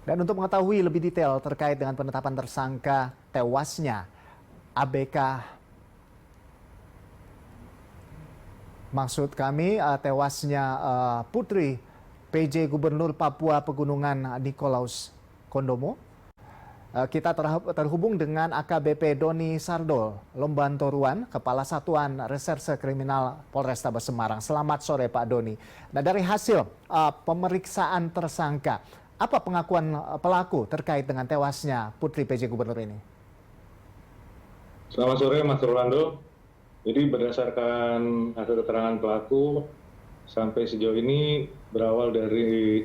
Dan untuk mengetahui lebih detail terkait dengan penetapan tersangka tewasnya ABK, maksud kami tewasnya Putri PJ Gubernur Papua Pegunungan Nikolaus Kondomo, kita terhubung dengan AKBP Doni Sardol Lombantoruan, Kepala Satuan Reserse Kriminal Polrestabes Semarang. Selamat sore Pak Doni. Nah, dari hasil pemeriksaan tersangka, apa pengakuan pelaku terkait dengan tewasnya Putri PJ Gubernur ini? Selamat sore Mas Rolando. Jadi berdasarkan hasil keterangan pelaku, sampai sejauh ini berawal dari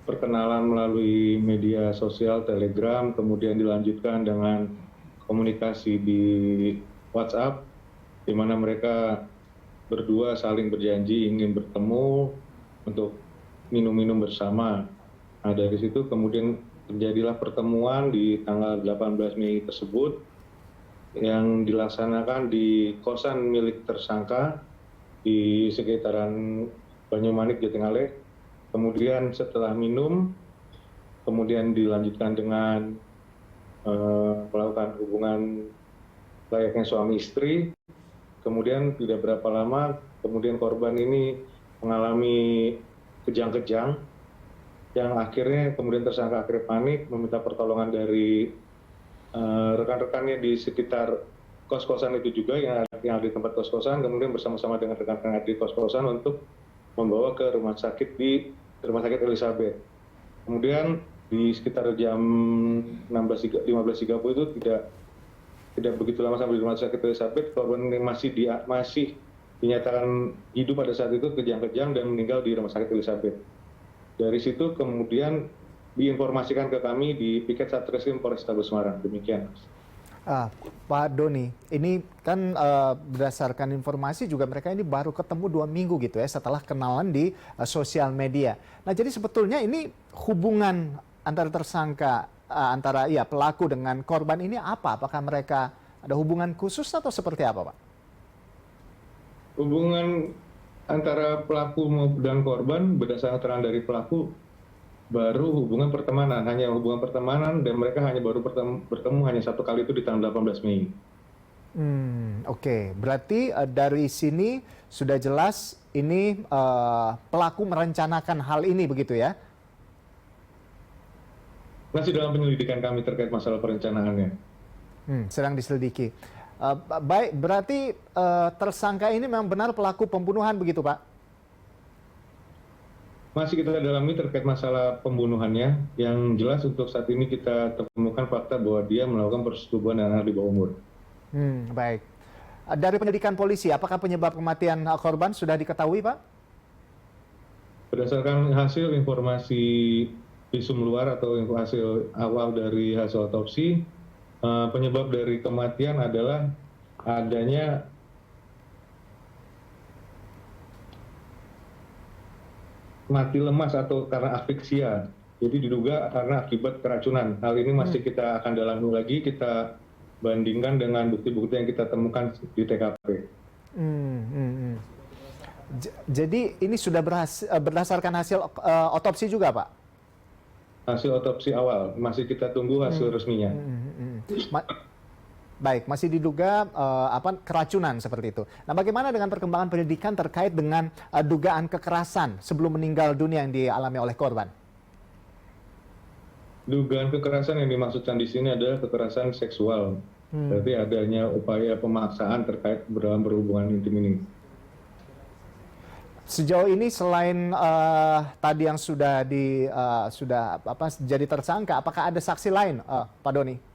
perkenalan melalui media sosial Telegram, kemudian dilanjutkan dengan komunikasi di WhatsApp, di mana mereka berdua saling berjanji ingin bertemu untuk minum-minum bersama. Nah, dari situ kemudian terjadilah pertemuan di tanggal 18 Mei tersebut yang dilaksanakan di kosan milik tersangka di sekitaran Banyumanik, Jatingaleh. Kemudian setelah minum, kemudian dilanjutkan dengan melakukan hubungan layaknya suami istri. Kemudian tidak berapa lama, kemudian korban ini mengalami kejang-kejang, yang akhirnya kemudian tersangka akhirnya panik, meminta pertolongan dari rekan-rekannya di sekitar kos-kosan itu juga yang ada di tempat kos-kosan, kemudian bersama-sama dengan rekan-rekan di kos-kosan untuk membawa ke rumah sakit di Rumah Sakit Elizabeth. Kemudian di sekitar jam 15.30 itu tidak begitu lama sampai di Rumah Sakit Elizabeth, korban masih dinyatakan hidup pada saat itu, kejang-kejang dan meninggal di Rumah Sakit Elizabeth. Dari situ kemudian diinformasikan ke kami di Piket Satreskrim Polrestabes Semarang. Demikian. Pak Doni, ini kan berdasarkan informasi juga mereka ini baru ketemu 2 minggu gitu ya setelah kenalan di sosial media. Nah, jadi sebetulnya ini hubungan antara tersangka antara pelaku dengan korban ini apa? Apakah mereka ada hubungan khusus atau seperti apa, Pak? Hubungan antara pelaku dan korban berdasarkan keterangan dari pelaku baru hubungan pertemanan, hanya hubungan pertemanan, dan mereka hanya baru bertemu hanya 1 kali itu di tanggal 18 Mei. Oke. Berarti dari sini sudah jelas ini pelaku merencanakan hal ini begitu ya? Masih dalam penyelidikan kami terkait masalah perencanaannya. Sedang diselidiki. Baik, berarti tersangka ini memang benar pelaku pembunuhan begitu, Pak? Masih kita dalami terkait masalah pembunuhannya. Yang jelas untuk saat ini kita temukan fakta bahwa dia melakukan persetubuhan dengan anak di bawah umur. Baik. Dari penyelidikan polisi, apakah penyebab kematian korban sudah diketahui, Pak? Berdasarkan hasil informasi visum luar atau hasil awal dari hasil otopsi, penyebab dari kematian adalah adanya mati lemas atau karena asfiksia. Jadi diduga karena akibat keracunan. Hal ini masih kita akan dalami lagi, kita bandingkan dengan bukti-bukti yang kita temukan di TKP. Jadi ini sudah berdasarkan hasil otopsi juga, Pak? Hasil otopsi awal, masih kita tunggu hasil resminya. Baik, masih diduga keracunan seperti itu. Nah, bagaimana dengan perkembangan penyelidikan terkait dengan dugaan kekerasan sebelum meninggal dunia yang dialami oleh korban? Dugaan kekerasan yang dimaksudkan di sini adalah kekerasan seksual. Berarti adanya upaya pemaksaan terkait dalam berhubungan intim ini. Sejauh ini selain tadi yang sudah jadi tersangka, apakah ada saksi lain, Pak Doni?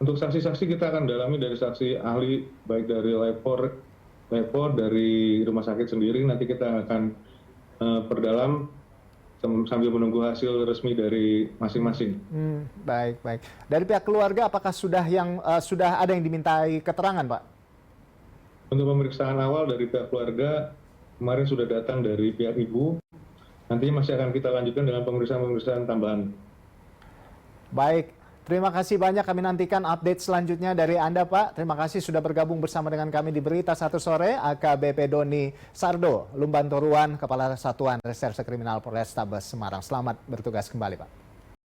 Untuk saksi-saksi kita akan dalami dari saksi ahli, baik dari lapor dari rumah sakit sendiri, nanti kita akan perdalam sambil menunggu hasil resmi dari masing-masing. Baik. Dari pihak keluarga, apakah sudah ada yang dimintai keterangan, Pak? Untuk pemeriksaan awal dari pihak keluarga, kemarin sudah datang dari pihak ibu. Nantinya masih akan kita lanjutkan dengan pemeriksaan tambahan. Baik. Terima kasih banyak, kami nantikan update selanjutnya dari Anda, Pak. Terima kasih sudah bergabung bersama dengan kami di Berita 1 Sore. AKBP Doni Sardo Lumbantoruan, Kepala Satuan Reserse Kriminal Polrestabes Semarang. Selamat bertugas kembali, Pak.